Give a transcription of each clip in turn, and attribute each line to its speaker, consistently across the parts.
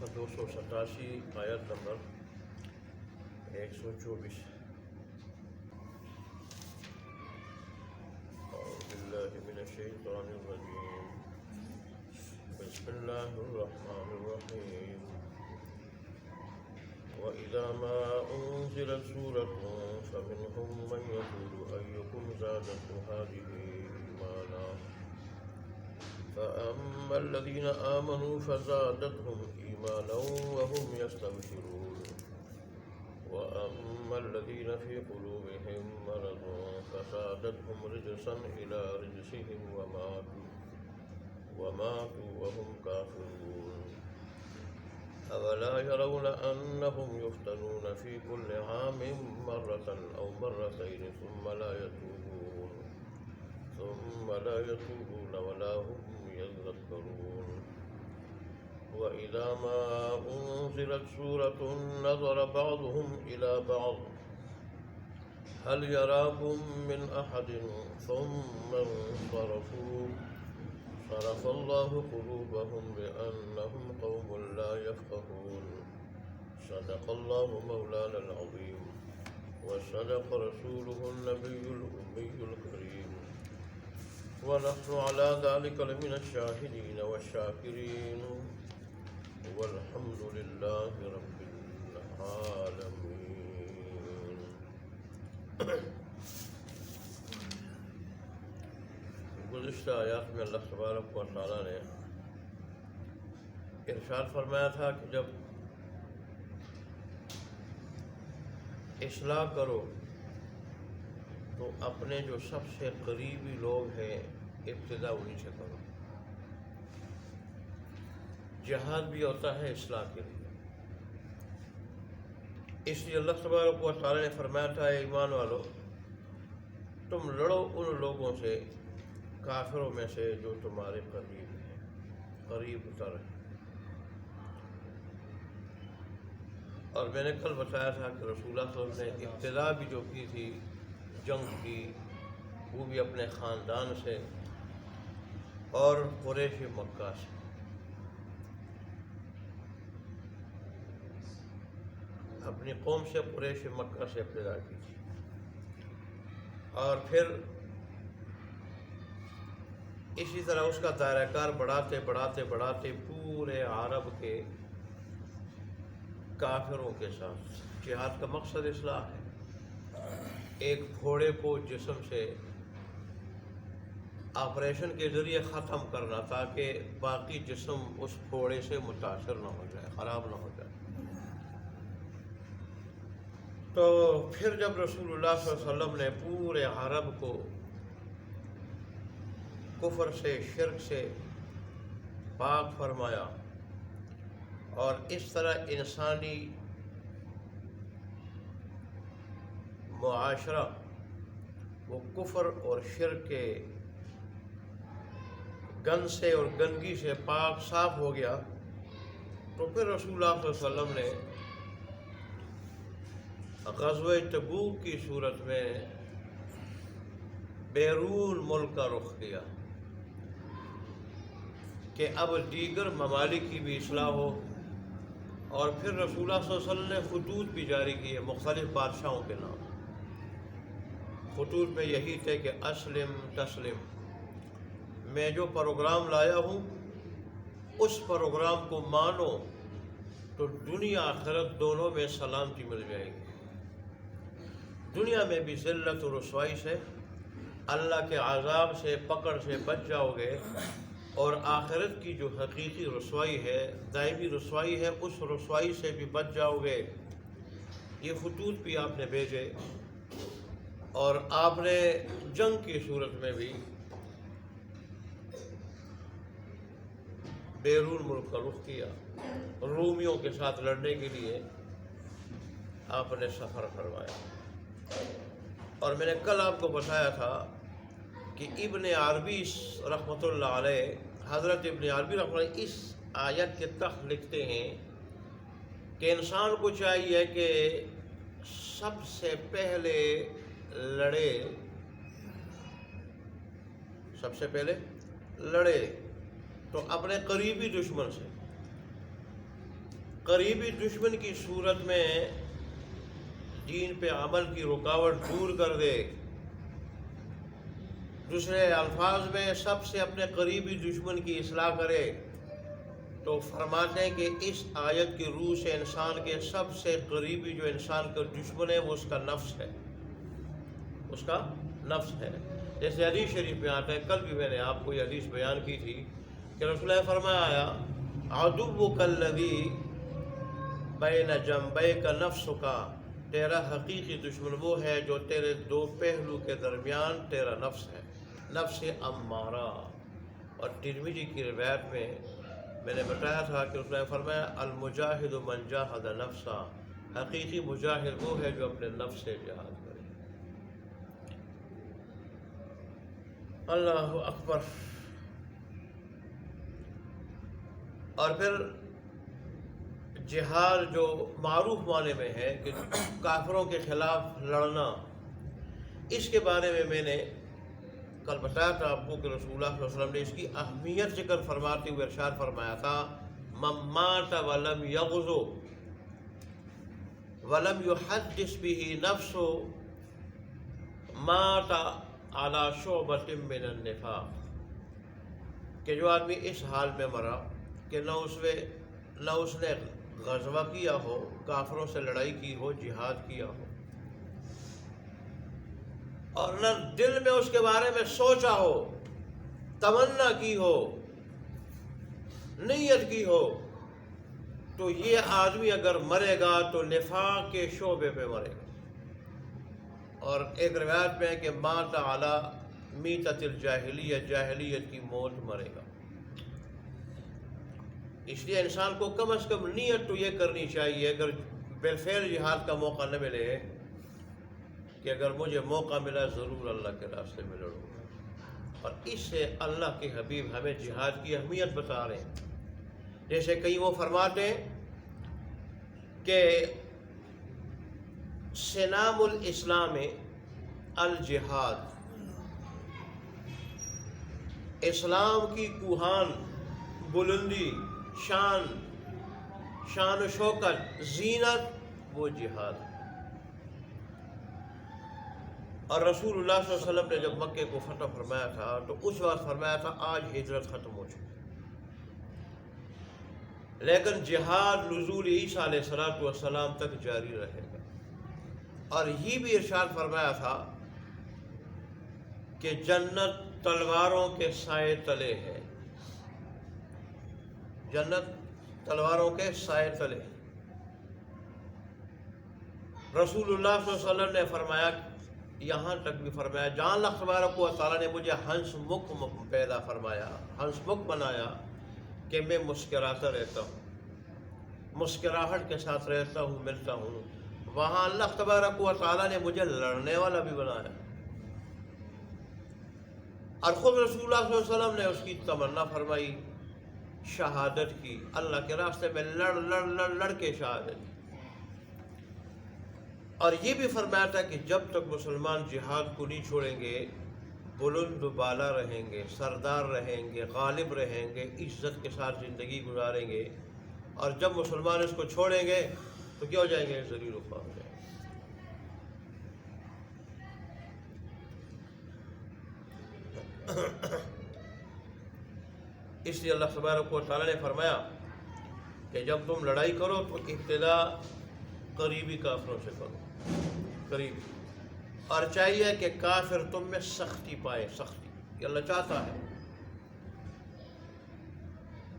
Speaker 1: صفحہ 287 آیت نمبر 124۔ اعوذ باللہ من الشیطان الرجیم، بسم اللہ الرحمن الرحیم۔ وَإِذَا مَا أُنزِلَتْ سُورَةٌ فَمِنْهُمْ مَنْ يَقُولُ أَيُّكُمْ زَادَتْهُ هَٰذِهِ إِيمَانًا فَأَمَّا الَّذِينَ آمَنُوا فَزَادَتْهُمْ إِيمَانًا وَهُمْ يَسْتَبْشِرُونَ وَأَمَّا الَّذِينَ فِي قُلُوبِهِم مَّرَضٌ فَزَادَتْهُمْ رِجْسًا إِلَىٰ رِجْسِهِمْ وَمَاتُوا وَهُمْ كَافِرُونَ أَوَلَا يَرَوْنَ أَنَّهُمْ يُفْتَنُونَ فِي كُلِّ عَامٍ مَّرَّةً أَوْ مَرَّتَيْنِ ثُمَّ لَا يَتُوبُونَ وَلَا هُمْ يَذَّكَّرُونَ وَإِذَا مَا أُنزِلَتْ سُورَةٌ نَّظَرَ بَعْضُهُمْ إِلَىٰ بَعْضٍ هَلْ يَرَاكُم مِّنْ أَحَدٍ ثُمَّ انصَرَفُوا صَرَفَ اللَّهُ قُلُوبَهُم بِأَنَّهُمْ قَوْمٌ لَّا يَفْقَهُونَ صدق اللَّهُ مَوْلَانَا الْعَظِيمُ وصدق رسوله النبي الأمي الكريم ونحن على ذلك لمن الشاهدين والشاكرين والحمد لله رب العالمين۔ گزشتہ آیات میں اللہ تبارک و تعالیٰ نے ارشاد فرمایا تھا کہ جب اصلاح کرو تو اپنے جو سب سے قریبی لوگ ہیں ابتدا انہیں سے کرو۔ جہاد بھی ہوتا ہے اصلاح کے لیے، اس لیے اللہ تبارک و تعالیٰ نے فرمایا تھا اے ایمان والو، تم لڑو ان لوگوں سے، کافروں میں سے جو تمہارے قریب ہیں، قریب تر ہیں۔ اور میں نے کل بتایا تھا کہ رسول اللہ صلی اللہ علیہ وسلم نے ابتدا بھی جو کی تھی جنگ کی، وہ بھی اپنے خاندان سے اور قریش مکہ سے۔ اپنی قوم سے، قریش مکہ سے ابتدا کی تھی، اور پھر اسی طرح اس کا دائرہ کار بڑھاتے بڑھاتے بڑھاتے پورے عرب کے کافروں کے ساتھ۔ جہاد کا مقصد اصلاح ہے، ایک پھوڑے کو جسم سے آپریشن کے ذریعے ختم کرنا تاکہ باقی جسم اس پھوڑے سے متاثر نہ ہو جائے، خراب نہ ہو جائے۔ تو پھر جب رسول اللہ صلی اللہ علیہ وسلم نے پورے عرب کو کفر سے، شرک سے پاک فرمایا، اور اس طرح انسانی معاشرہ وہ کفر اور شرک کے گند سے اور گندگی سے پاک صاف ہو گیا، تو پھر رسول اللہ صلی اللہ علیہ وسلم نے غزوہ تبوک کی صورت میں بیرون ملک کا رخ کیا کہ اب دیگر ممالک کی بھی اصلاح ہو، اور پھر رسول اللہ صلی اللہ علیہ وسلم نے خطوط بھی جاری کیے مختلف بادشاہوں کے نام۔ خطوط میں یہی تھے کہ اسلم تسلم، میں جو پروگرام لایا ہوں اس پروگرام کو مانو تو دنیا آخرت دونوں میں سلامتی مل جائے گی۔ دنیا میں بھی ذلت و رسوائی سے، اللہ کے عذاب سے، پکڑ سے بچ جاؤ گے، اور آخرت کی جو حقیقی رسوائی ہے، دائمی رسوائی ہے، اس رسوائی سے بھی بچ جاؤ گے۔ یہ خطوط بھی آپ نے بھیجے، اور آپ نے جنگ کی صورت میں بھی بیرون ملک کا رخ کیا، رومیوں کے ساتھ لڑنے کے لیے آپ نے سفر فرمایا۔ اور میں نے کل آپ کو بتایا تھا کہ ابن عربی رحمۃ اللہ علیہ، حضرت ابن عربی رحمۃ اللہ علیہ اس آیت کے تحت لکھتے ہیں کہ انسان کو چاہیے کہ سب سے پہلے لڑے تو اپنے قریبی دشمن سے، قریبی دشمن کی صورت میں دین پہ عمل کی رکاوٹ دور کر دے. دوسرے الفاظ میں سب سے اپنے قریبی دشمن کی اصلاح کرے. تو فرماتے ہیں کہ اس آیت کی روح سے انسان کے سب سے قریبی جو انسان کا دشمن ہے وہ اس کا نفس ہے. اس کا نفس ہے. جیسے حدیث شریف میں آتا ہے، کل بھی میں نے آپ کو یہ حدیث بیان کی تھی کہ رسول اللہ فرمایا عدوک الذی بین جنبیک نفسک، تیرا حقیقی دشمن وہ ہے جو تیرے دو پہلو کے درمیان تیرا نفس ہے، نفس امارہ. اور ترمذی کی روایت میں نے بتایا تھا کہ رسول اللہ فرمایا المجاہد من جاہد نفسہ، حقیقی مجاہد وہ ہے جو اپنے نفس سے جہاد کرے. اللہ اکبر. اور پھر جہاد جو معروف معنی میں ہے کہ کافروں کے خلاف لڑنا، اس کے بارے میں نے کل بتایا تھا آپ کو کہ رسول اللہ صلی اللہ علیہ وسلم نے اس کی اہمیت ذکر فرماتے ہوئے ارشاد فرمایا تھا من مات ولم یغزو ولم یحدث به نفسه مات علی شعبۃ من النفاق، کہ جو آدمی اس حال میں مرا کہ نہ اس نے غزوہ کیا ہو، کافروں سے لڑائی کی ہو، جہاد کیا ہو، اور نہ دل میں اس کے بارے میں سوچا ہو، تمنا کی ہو، نیت کی ہو، تو یہ آدمی اگر مرے گا تو نفاق کے شعبے پہ مرے گا. اور ایک روایت میں ہے کہ مات علی میتۃ الجاہلیہ، جاہلیت کی موت مرے گا. اس لیے انسان کو کم از کم نیت تو یہ کرنی چاہیے اگر بالفعل جہاد کا موقع نہ ملے کہ اگر مجھے موقع ملا ضرور اللہ کے راستے میں لڑوں گا. اور اس سے اللہ کے حبیب ہمیں جہاد کی اہمیت بتا رہے ہیں. جیسے کئی وہ فرماتے ہیں کہ سنام الاسلام الجہاد، اسلام کی کوہان، بلندی، شان و شوکت، زینت وہ جہاد. اور رسول اللہ صلی اللہ علیہ وسلم نے جب مکے کو فتح فرمایا تھا تو اس وقت فرمایا تھا آج ہجرت ختم ہو چکی، لیکن جہاد نزول عیسیٰ علیہ السلام تک جاری رہے گا. اور یہ بھی ارشاد فرمایا تھا کہ جنت تلواروں کے سائے تلے ہے، جنت تلواروں کے سائے تلے. رسول اللہ صلی اللہ علیہ وسلم نے فرمایا، یہاں تک بھی فرمایا جہاں اللہ تبارک و تعالیٰ نے مجھے ہنس مکھ پیدا فرمایا، ہنس مکھ بنایا کہ میں مسکراتا رہتا ہوں، مسکراہٹ کے ساتھ رہتا ہوں، ملتا ہوں، وہاں اللہ تبارک و تعالیٰ نے مجھے لڑنے والا بھی بنایا. اور خود رسول اللہ صلی اللہ علیہ وسلم نے اس کی تمنا فرمائی شہادت کی، اللہ کے راستے میں لڑ کے شہادت کی. اور یہ بھی فرمایا تھا کہ جب تک مسلمان جہاد کو نہیں چھوڑیں گے، بلند و بالا رہیں گے، سردار رہیں گے، غالب رہیں گے، عزت کے ساتھ زندگی گزاریں گے. اور جب مسلمان اس کو چھوڑیں گے تو کیا ہو جائیں گے؟ ذلیل و خوار ہو جائیں گے. اس لیے اللہ تبارک و تعالیٰ نے فرمایا کہ جب تم لڑائی کرو تو ابتدا قریبی کافروں سے کرو، قریبی. اور چاہیے کہ کافر تم میں سختی پائے، سختی. یہ اللہ چاہتا ہے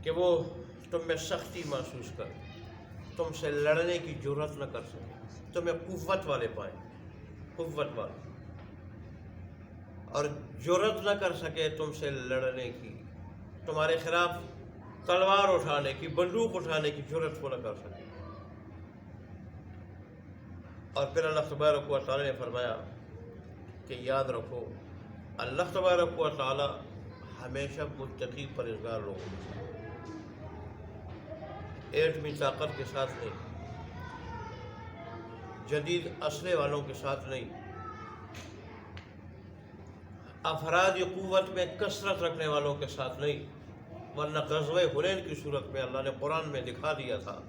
Speaker 1: کہ وہ تم میں سختی محسوس کرے، تم سے لڑنے کی جرات نہ کر سکے، تمہیں قوت والے پائیں، قوت والے، اور جرات نہ کر سکے تم سے لڑنے کی، تمہارے خلاف تلوار اٹھانے کی، بندوق اٹھانے کی جرات کو نہ کر سکے. اور پھر اللہ تبارک و تعالیٰ نے فرمایا کہ یاد رکھو اللہ تبارک و تعالیٰ ہمیشہ متقی پرہیزگار لوگوں کے ساتھ، ایٹمی طاقت کے ساتھ نہیں، جدید اسلحے والوں کے ساتھ نہیں، افراد قوت میں کثرت رکھنے والوں کے ساتھ نہیں. ورنہ غزوہ حنین کی صورت میں اللہ نے قرآن میں دکھا دیا تھا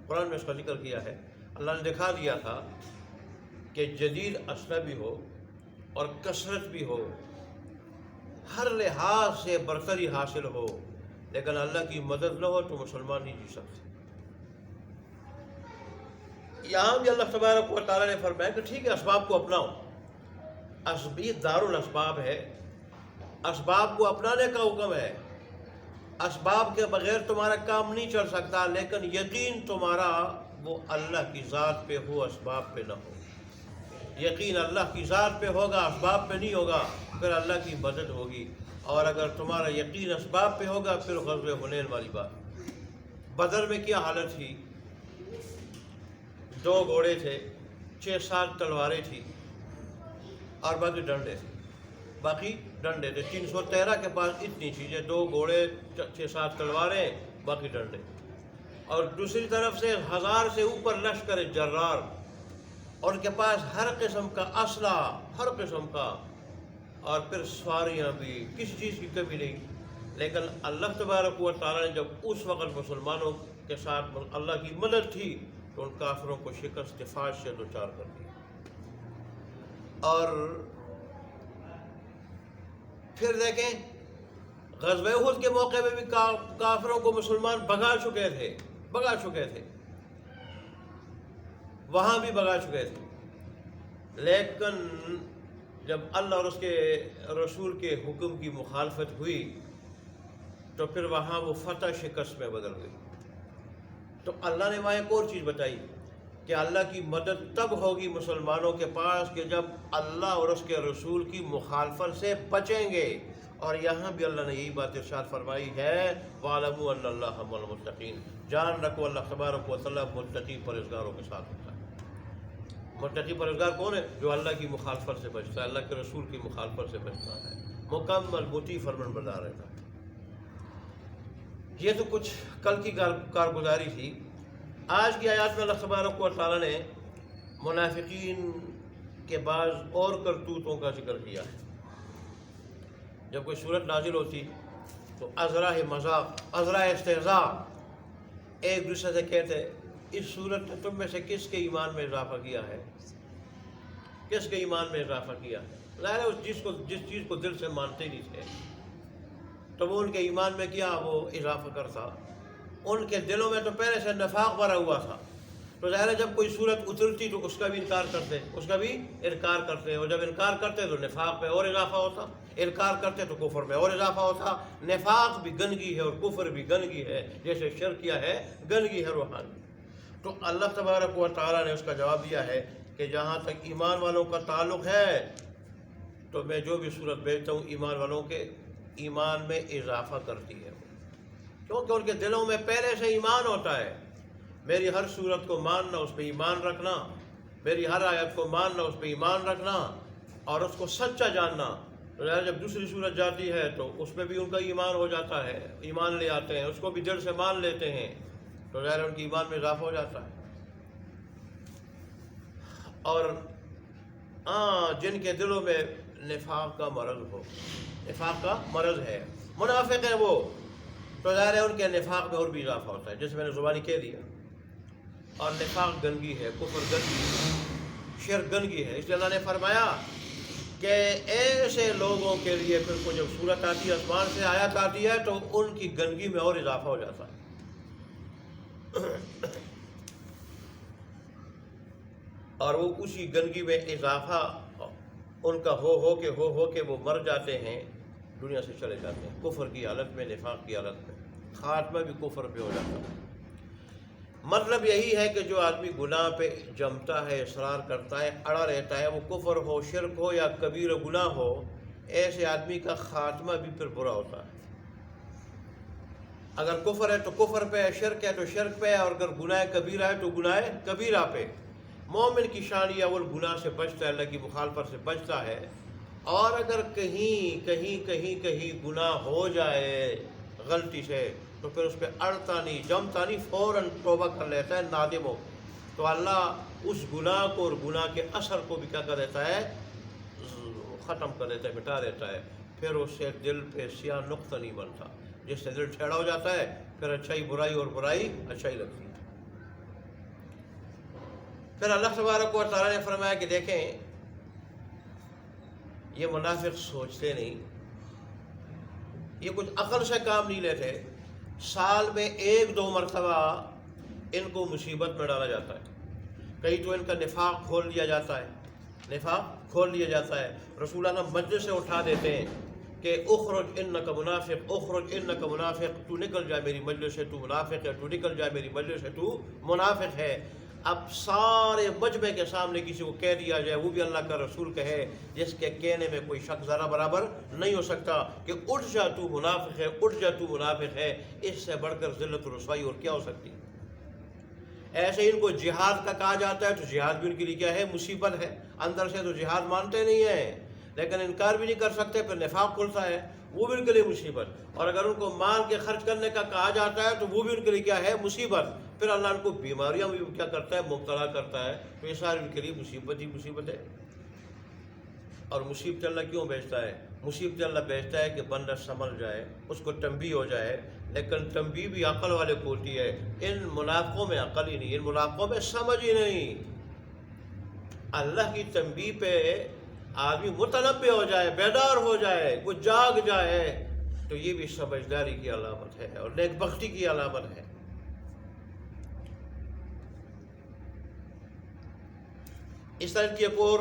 Speaker 1: قرآن میں اس کا ذکر کیا ہے. اللہ نے دکھا دیا تھا کہ جدید اسلحہ بھی ہو اور کثرت بھی ہو، ہر لحاظ سے برتری حاصل ہو، لیکن اللہ کی مدد نہ ہو تو مسلمان نہیں جی سکتے. یہاں بھی اللہ تبارک و تعالیٰ نے فرمایا کہ ٹھیک ہے اسباب کو اپناؤ. یہ دار الاسباب ہے، اسباب کو اپنانے کا حکم ہے. اسباب کے بغیر تمہارا کام نہیں چل سکتا، لیکن یقین تمہارا وہ اللہ کی ذات پہ ہو، اسباب پہ نہ ہو. یقین اللہ کی ذات پہ ہوگا، اسباب پہ نہیں ہوگا، پھر اللہ کی مدد ہوگی. اور اگر تمہارا یقین اسباب پہ ہوگا پھر غزوہ حنین والی بات. بدر میں کیا حالت تھی؟ 2 گھوڑے تھے، 6-7 تلواریں تھی اور باقی ڈنڈے تھے. 313 کے پاس اتنی چیزیں، 2 گھوڑے، 6-7 تلواریں، باقی ڈنڈے. اور دوسری طرف سے 1000 سے اوپر لشکر جرار، ان کے پاس ہر قسم کا اسلحہ، ہر قسم کا، اور پھر سواریاں بھی، کسی چیز کی کمی نہیں. لیکن اللہ تبارک و تعالیٰ نے جب اس وقت مسلمانوں کے ساتھ اللہ کی مدد تھی تو ان کافروں کو شکست فاش سے دوچار کر دیا. اور پھر دیکھیں غزوہ احد کے موقع میں بھی کافروں کو مسلمان بھگا چکے تھے، وہاں بھی بھگا چکے تھے. لیکن جب اللہ اور اس کے رسول کے حکم کی مخالفت ہوئی تو پھر وہاں وہ فتح شکست میں بدل گئی. تو اللہ نے وہاں ایک اور چیز بتائی کہ اللہ کی مدد تب ہوگی مسلمانوں کے پاس کہ جب اللہ اور اس کے رسول کی مخالفت سے بچیں گے. اور یہاں بھی اللہ نے یہی بات ارشاد فرمائی ہے، وَاعْلَمُوا أَنَّ اللَّهَ مَعَ الْمُتَّقِينَ. جان رکھو اللہ تبارک و تعالیٰ متقی پرہیزگاروں کے ساتھ ہوتا ہے. متقی پرہیزگار کون ہے؟ جو اللہ کی مخالفت سے بچتا ہے، اللہ کے رسول کی مخالفت سے بچتا ہے، مکمل مطیع فرمان بردار رہتا ہے. یہ تو کچھ کل کی کارگزاری تھی. آج کی آیات میں اللہ تبارک و تعالیٰ نے منافقین کے بعض اور کرتوتوں کا ذکر کیا ہے. جب کوئی صورت نازل ہوتی تو عذرا مذاق، عذرا استہزاء، ایک دوسرے سے کہتے اس صورت نے تم میں سے کس کے ایمان میں اضافہ کیا ہے، کس کے ایمان میں اضافہ کیا ہے. ظاہر ہے جس چیز کو دل سے مانتے نہیں تھے تو وہ ان کے ایمان میں کیا وہ اضافہ کرتا. ان کے دلوں میں تو پہلے سے نفاق بھرا ہوا تھا. تو ظاہر ہے جب کوئی صورت اترتی تو اس کا بھی انکار کرتے، اور جب انکار کرتے تو نفاق پہ اور اضافہ ہوتا، انکار کرتے تو کفر میں اور اضافہ ہوتا. نفاق بھی گندگی ہے اور کفر بھی گندگی ہے، جیسے شرک کیا ہے گندگی ہے روحانی. تو اللہ تبارک و تعالیٰ نے اس کا جواب دیا ہے کہ جہاں تک ایمان والوں کا تعلق ہے تو میں جو بھی صورت بھیجتا ہوں ایمان والوں کے ایمان میں اضافہ کرتی ہے، کیونکہ ان کے دلوں میں پہلے سے ایمان ہوتا ہے. میری ہر صورت کو ماننا، اس پہ ایمان رکھنا، میری ہر آیت کو ماننا، اس پہ ایمان رکھنا اور اس کو سچا جاننا. تو جب دوسری صورت جاتی ہے تو اس میں بھی ان کا ایمان ہو جاتا ہے، ایمان لے آتے ہیں، اس کو بھی دل سے مان لیتے ہیں، تو ظاہر ان کی ایمان میں اضافہ ہو جاتا ہے. اور جن کے دلوں میں نفاق کا مرض ہو، نفاق کا مرض ہے، منافق ہیں وہ، تو ظاہر ہے ان کے نفاق میں اور بھی اضافہ ہوتا ہے، جیسے میں نے زبانی کہہ دیا. اور نفاق گندگی ہے، کفر گندگی ہے، شرک گندگی ہے. اس لیے اللہ نے فرمایا کہ ایسے لوگوں کے لیے پھر کوئی جب صورت آتی ہے، آسمان سے آیت آتی ہے تو ان کی گندگی میں اور اضافہ ہو جاتا ہے. اور وہ اسی گندگی میں اضافہ ان کا ہو کے وہ مر جاتے ہیں، دنیا سے چلے جاتے ہیں کفر کی حالت میں، نفاق کی حالت میں، خاتمہ بھی کفر پہ ہو جاتا ہے. مطلب یہی ہے کہ جو آدمی گناہ پہ جمتا ہے، اصرار کرتا ہے، اڑا رہتا ہے، وہ کفر ہو، شرک ہو یا کبیر گناہ ہو، ایسے آدمی کا خاتمہ بھی پھر برا ہوتا ہے. اگر کفر ہے تو کفر پہ، شرک ہے تو شرک پہ، اور اگر گناہ کبیرہ ہے تو گناہ کبیرہ پہ. مومن کی شان یہ اول گناہ سے بچتا ہے، اللہ کی مخالفت سے بچتا ہے. اور اگر کہیں گناہ ہو جائے غلطی سے تو پھر اس پہ اڑتا نہیں، جمتا نہیں، فوراً توبہ کر لیتا ہے نادم ہو. تو اللہ اس گناہ کو اور گناہ کے اثر کو بھی کیا کر دیتا ہے، ختم کر دیتا ہے، مٹا دیتا ہے. پھر اس سے دل پہ سیاہ نقطہ نہیں بنتا، جس سے دل ٹھیڑا ہو جاتا ہے، پھر اچھائی برائی اور برائی اچھائی لگتی ہے. پھر اللہ تبارک و تعالیٰ نے فرمایا کہ دیکھیں یہ منافق سوچتے نہیں، یہ کچھ عقل سے کام نہیں لیتے، سال میں 1-2 مرتبہ ان کو مصیبت میں ڈالا جاتا ہے، کہیں تو ان کا نفاق کھول لیا جاتا ہے، نفاق کھول لیا جاتا ہے، رسول اللہ مجلس سے اٹھا دیتے ہیں کہ اخرج انک منافق، اخرج انک منافق، تو نکل جائے میری مجلس سے، تو منافق ہے، تو نکل جائے میری مجلس سے، تو منافق ہے۔ اب سارے مجمع کے سامنے کسی کو کہہ دیا جائے، وہ بھی اللہ کا رسول کہے، جس کے کہنے میں کوئی شک ذرا برابر نہیں ہو سکتا کہ اٹھ جا تو منافق ہے، اٹھ جا تو منافق ہے، اس سے بڑھ کر ذلت و رسوائی اور کیا ہو سکتی؟ ایسے ان کو جہاد کا کہا جاتا ہے تو جہاد بھی ان کے لیے کیا ہے؟ مصیبت ہے، اندر سے تو جہاد مانتے نہیں ہیں لیکن انکار بھی نہیں کر سکتے، پھر نفاق کھلتا ہے، وہ بھی ان کے لیے مصیبت۔ اور اگر ان کو مال کے خرچ کرنے کا کہا جاتا ہے تو وہ بھی ان کے لیے کیا ہے؟ مصیبت۔ پھر اللہ ان کو بیماریاں بھی کیا کرتا ہے؟ مبتلا کرتا ہے، تو یہ ساری ان کے لیے مصیبت ہی مصیبت ہے۔ اور مصیبت اللہ کیوں بھیجتا ہے؟ مصیبت اللہ بھیجتا ہے کہ بندہ سنبھل جائے، اس کو تنبیہ ہو جائے، لیکن تنبیہ بھی عقل والے کو ہوتی ہے، ان منافقوں میں عقل ہی نہیں، ان منافقوں میں سمجھ ہی نہیں۔ اللہ کی تنبیہ پہ آدمی متنبہ ہو جائے، بیدار ہو جائے، وہ جاگ جائے، تو یہ بھی سمجھداری کی علامت ہے اور نیک بختی کی علامت ہے۔ اس طرح کی ایک اور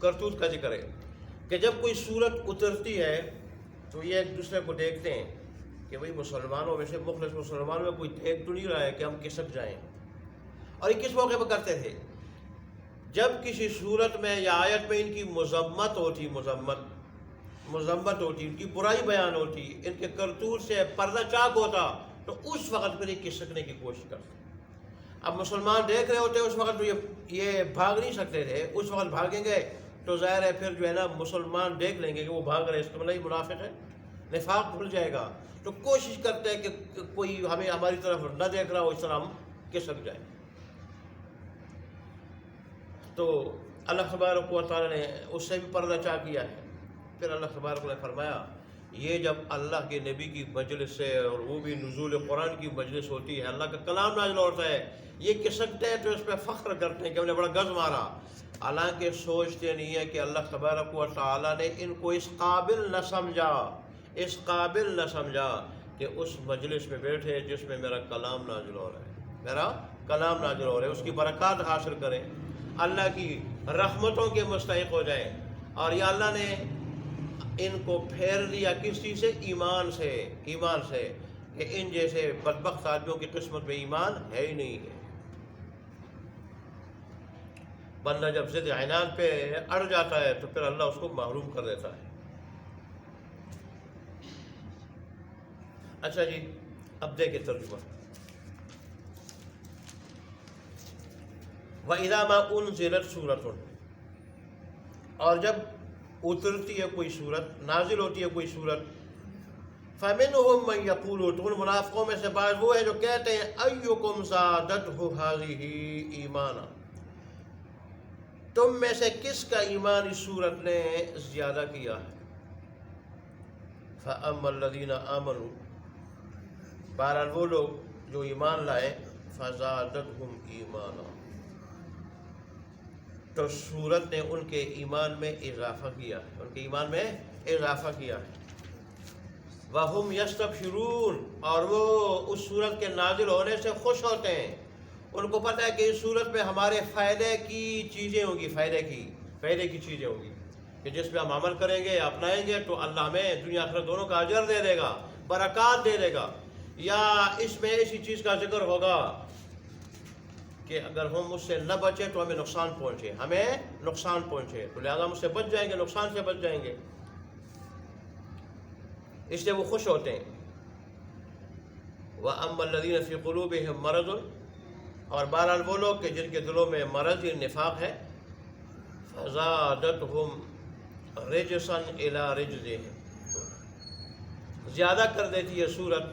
Speaker 1: کرتوت کا ذکر ہے کہ جب کوئی صورت اترتی ہے تو یہ ایک دوسرے کو دیکھتے ہیں کہ بھئی مسلمانوں میں سے، مخلص مسلمانوں میں کوئی دیکھ تو نہیں رہا ہے کہ ہم کسک جائیں۔ اور یہ کس موقع پر کرتے تھے؟ جب کسی صورت میں یا آیت میں ان کی مذمت ہوتی، مذمت ہوتی، ان کی برائی بیان ہوتی، ان کے کرتوت سے پردہ چاک ہوتا، تو اس وقت پھر یہ کسکنے کی کوشش کرتے۔ اب مسلمان دیکھ رہے ہوتے اس وقت، تو یہ بھاگ نہیں سکتے تھے، اس وقت بھاگیں گے تو ظاہر ہے پھر جو ہے نا مسلمان دیکھ لیں گے کہ وہ بھاگ رہے، اس کا مطلب منافق ہے، نفاق بھول جائے گا، تو کوشش کرتے ہیں کہ کوئی ہمیں ہماری طرف نہ دیکھ رہا ہو، اس طرح ہم کسک جائیں۔ تو اللہ تبارک و تعالیٰ نے اس سے بھی پردہ چاک کیا ہے۔ پھر اللہ تبارک نے فرمایا یہ جب اللہ کے نبی کی مجلس سے، اور وہ بھی نزول قرآن کی مجلس ہوتی ہے، اللہ کا کلام نازل ہوتا ہے، یہ کسکتے ہیں تو اس پہ فخر کرتے ہیں کہ ہم نے بڑا گز مارا، حالانکہ سوچتے نہیں ہے کہ اللہ تبارک و تعالیٰ نے ان کو اس قابل نہ سمجھا کہ اس مجلس میں بیٹھے جس میں میرا کلام نازل ہو رہا ہے، اس کی برکات حاصل کریں، اللہ کی رحمتوں کے مستحق ہو جائیں۔ اور یہ اللہ نے ان کو پھیر دیا کس چیز سے؟ ایمان سے، کہ ان جیسے بدبخت آدمیوں کی قسمت میں ایمان ہے ہی نہیں ہے۔ بندہ جب ضد عناد پہ اڑ جاتا ہے تو پھر اللہ اس کو محروم کر دیتا ہے۔ اچھا جی، اب دیکھیں ترجمہ۔ وَإِذَا مَا أُنزِلَتْ سُورَةٌ، اور جب اترتی ہے کوئی صورت، نازل ہوتی ہے کوئی صورت، فَمِنْهُمْ مَنْ يَقُولُ، تو ان منافقوں میں سے بعض وہ ہیں جو کہتے ہیں أَيُّكُمْ زَادَتْهُ هَذِهِ ایمانا، تم میں سے کس کا ایمان اس صورت نے زیادہ کیا ہے؟ فَأَمَّا الَّذِينَ آمَنُوا، بہرحال وہ لوگ جو ایمان لائے، فَزَادَتْهُمْ ایمانا، تو صورت نے ان کے ایمان میں اضافہ کیا ہے، ان کے ایمان میں اضافہ کیا ہے۔ وَهُمْ يَسْتَبْشِرُونَ، اور وہ اس صورت کے نازل ہونے سے خوش ہوتے ہیں، ان کو پتہ ہے کہ اس صورت میں ہمارے فائدے کی چیزیں ہوں گی، فائدے کی چیزیں ہوں گی، کہ جس پہ ہم عمل کریں گے، اپنائیں گے تو اللہ ہمیں دنیا آخرت دونوں کا اجر دے دے گا، برکات دے دے گا۔ یا اس میں ایسی چیز کا ذکر ہوگا کہ اگر ہم اس سے نہ بچیں تو ہمیں نقصان پہنچے، تو لہذا ہم اس سے بچ جائیں گے، نقصان سے بچ جائیں گے، اس لیے وہ خوش ہوتے ہیں۔ وَأَمَّا الَّذِينَ فِي قُلُوبِهِمْ مَرَضٌ، اور بہرحال وہ لوگ کہ جن کے دلوں میں مرض یا نفاق ہے، فَزَادَتْهُمْ رِجْسًا إِلَىٰ رِجْزِهِمْ، زیادہ کر دیتی ہے صورت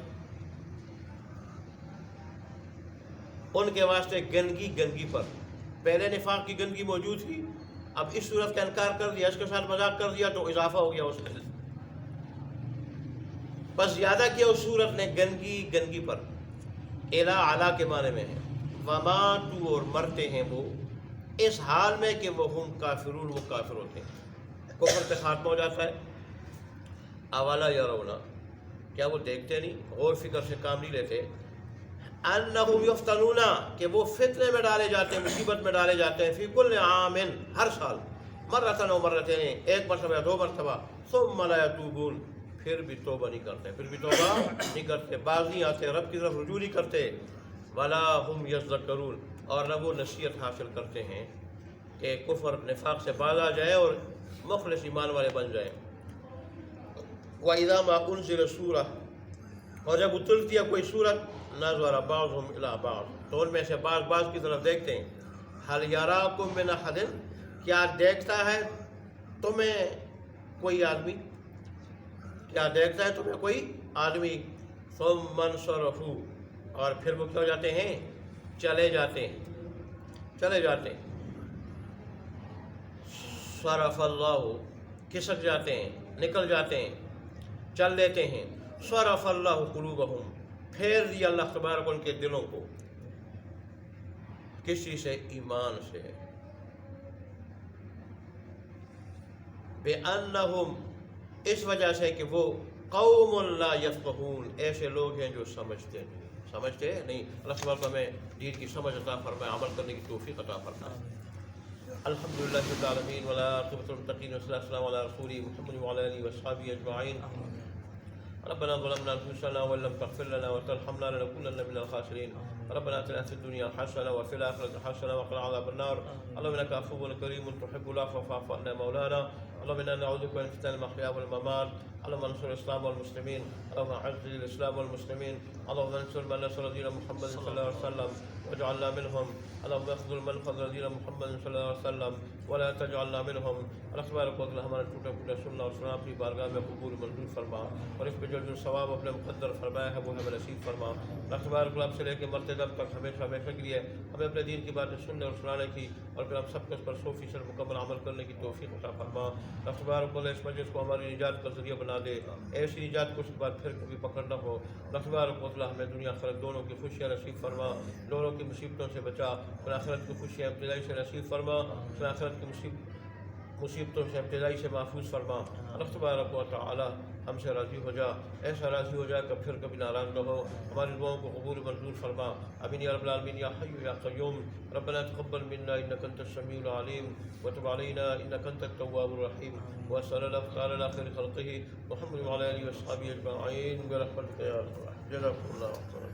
Speaker 1: ان کے واسطے گندگی پر۔ پہلے نفاق کی گندگی موجود تھی، اب اس صورت کا انکار کر دیا، اس کے ساتھ مذاق کر دیا تو اضافہ ہو گیا اس میں، بس زیادہ کیا اس صورت نے گندگی پر۔ اعلیٰ اعلیٰ کے معنی میں ہے، وماتو اور مرتے ہیں وہ اس حال میں کہ وہ ہم کافرون وہ کافر ہوتے ہیں، کفر پہ خاتمہ ہو جاتا ہے۔ اولا یرونا کیا وہ دیکھتے نہیں، غور فکر سے کام نہیں لیتے، انہم یفتنون کہ وہ فتنے میں ڈالے جاتے ہیں، مصیبت میں ڈالے جاتے ہیں، فی کل عام ہر سال، مرتن و مرتين ایک مرتبہ یا دو مرتبہ، ثم لا یتوبون پھر بھی توبہ نہیں کرتے، پھر بھی توبہ نہیں کرتے، باز نہیں آتے، رب کی طرف رجوع نہیں کرتے، ولا ہم یذکرون اور نہ وہ نصیحت حاصل کرتے ہیں کہ کفر نفاق سے باز آ جائے اور مخلص ایمان والے بن جائیں۔ وَإِذَا مَا أُنزِلَ سُورَةٌ اور جب اترتی ہے کوئی سورت، نظر بعضهم إلى بعض تو ان میں سے بعض کی طرف دیکھتے ہیں، هل يراكم من أحد کیا دیکھتا ہے تمہیں کوئی آدمی، کیا دیکھتا ہے تمہیں کوئی آدمی، ثم انصرفوا اور پھر وہ کیا ہو جاتے ہیں، چلے جاتے ہیں، صرف اللہ کھسک جاتے ہیں، نکل جاتے ہیں، چل لیتے ہیں، صرف اللہ قلوبہم پھیر دیا اللہ تبارک ان کے دلوں کو، کسی سے، ایمان سے، بِأَنَّهُمْ اس وجہ سے کہ وہ قوم لا یفقہون ایسے لوگ ہیں جو سمجھتے نہیں۔ اللہ تبارک ہمیں دین کی سمجھ عطا فرمائے، عمل کرنے کی توفیق عطا فرمائے۔ الحمدللہ رب العالمین والعاقبۃ للمتقین والصلاۃ والسلام علی رسولہ محمد وعلی آلہ وصحبہ اجمعین۔ ربنا ظلمنا انفسنا وان لم تغفر لنا وترحمنا لنكونن من الخاسرين۔ ربنا آتنا في الدنيا حسنة وفي الآخرة حسنة وقنا عذاب النار۔ اللهم إنك عفو كريم تحب العفو فاعف عنا مولانا۔ اللهم إنا نعوذ بك من فتن المحيا والممات۔ اللهم انصر الإسلام والمسلمين، اللهم أعز الإسلام والمسلمين، اللهم انصر من نصر دين محمد صلى الله عليه وسلم واجعلنا منهم، اللهم اخذل من خذل دين محمد صلی اللہ علیہ وسلم ولا تجعلنا منهم۔ اللہ تبارک و تعالی ہمارا ٹوٹا پھوٹا سننا اور سنا اپنی بارگاہ میں قبول منظور فرما، اور اس پہ جو ثواب اپنے مقدر فرمایا ہے وہ ہمیں نصیب فرما۔ اللہ تبارک و تعالی سے لے کے مرتے دم تک ہمیشہ کے لیے ہمیں اپنے دین کی باتیں سننے اور سنانے کی، اور پھر ہم سب کو اس پر 100% مکمل عمل کرنے کی توفیق عطا فرما۔ اللہ تبارک و تعالی اس مجلس کو ہماری نجات کا ذریعہ بنا دے، ایسی نجات کو اس کے بعد پھر کبھی پکڑ نہ ہو۔ اللہ تبارک و تعالی ہمیں دنیا آخرت دونوں کی خوشیاں نصیب فرما، دونوں کی مصیبتوں سے بچا، پھر آخرت کی خوشیاں ابتدائی سے نصیب فرما، پھر آخرت کی مصیبتوں سے ابتدائی سے محفوظ فرما۔ اللہ تبارک و تعالی ہم سے راضی ہو جا، ایسا راضی ہو جا کہ پھر کبھی ناراض نہ ہو، ہماری دعاؤں کو قبول منظور فرما۔ آمین یا رب العالمین یا حی یا قیوم۔ ربنا تقبل منا انک انت السمیع العلیم وتب علینا انک انت التواب الرحیم، وصلی اللہ تعالی علی خیر خلقہ محمد وعلی آلہ وصحبہ اجمعین برحمتک یا ارحم الراحمین۔ جزاکم اللہ خیرا۔